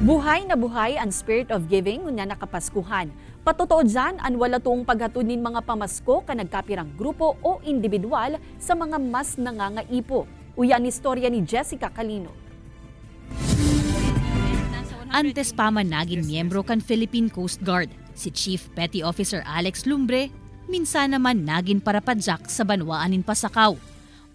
Buhay na buhay ang spirit of giving nga nakapaskuhan. Patotoo dyan ang wala tuong paghatudin mga pamasko ka nagkapirang grupo o individual sa mga mas nangangaipo. Uyan istorya ni Jessica Calino. Antes pa man naging miyembro kan Philippine Coast Guard, si Chief Petty Officer Alex Lumbre, minsan naman naging parapadyak sa banwaanin Pasakaw.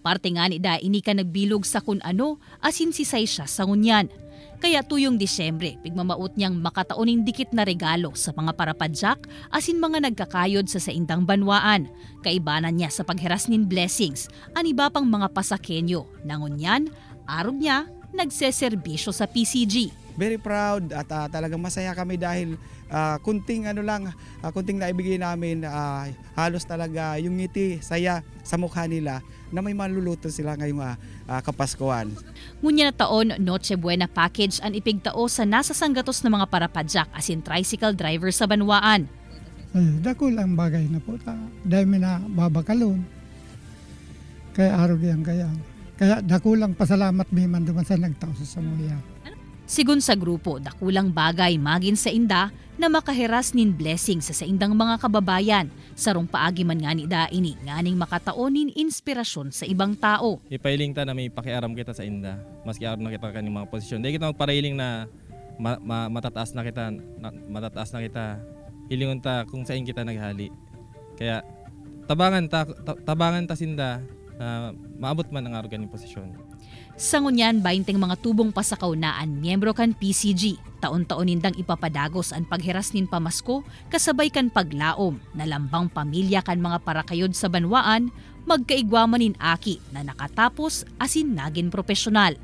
Parte nga ni da ini ka nagbilog sa kun ano asin sisay siya sa ngunyan. Kaya tuyong Disyembre, pigmamaot niyang makataoning dikit na regalo sa mga parapadyak asin mga nagkakayod sa saindang banwaan. Kaibanan niya sa pagheras nin blessings, an iba pang mga pasakenyo. Nangunyan, arog niya, nagseserbisyo sa PCG. Very proud at talagang masaya kami dahil kunting naibigay namin, halos talaga yung ngiti, saya sa mukha nila na may maluluto sila ngayong Kapaskuhan. Ngunya na taon, Noche Buena package ang ipigtao sa nasa sanggatos ng mga parapadyak asin tricycle driver sa banwaan. Dako lang bagay na po. Dahil may na babakalon. Kaya araw yan kaya. Kaya dako lang pasalamat may manduman sa nagtao sa Samoya. Sigun sa grupo, dakulang bagay magin sa inda na makaheras nin blessing sa saindang mga kababayan. Sarong paagi man nga ni daini, nganing makataonin inspirasyon sa ibang tao. Ipailing ta na may pakiaram kita sa inda, maski aram na kita kanyang mga posisyon. Dahil kita magparailing na matataas na kita, hilingon ta kung saan kita naghali. Kaya tabangan ta sinda na maabot man ang arugan yung posisyon. Sa ngunyan, 20 mga tubong pasakaw naan miyembro kan PCG. Taon-taon nindang ipapadagos ang pagheras nin pamasko kasabay kan paglaom na lambang pamilya kan mga parakayod sa banwaan, magkaigwaman nin aki na nakatapos asin nagin profesional.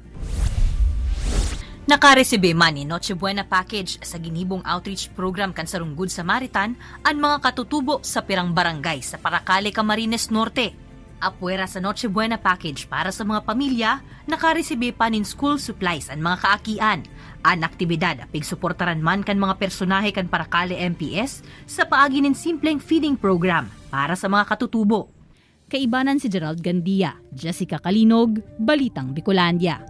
Nakaresibe man ni Noche Buena package sa ginibong outreach program kan sarong Good Samaritan ang mga katutubo sa pirang barangay sa Paracale, Camarines Norte. Apwera sa Noche Buena package para sa mga pamilya, nakaresibe pa nin school supplies ang mga kaakian. An aktibidad pigsuportaran man kan mga personahe kan Paracale MPS sa paagi nin simpleng feeding program para sa mga katutubo. Kaibanan si Gerald Gandia, Jessica Calinog, Balitang Bicolandia.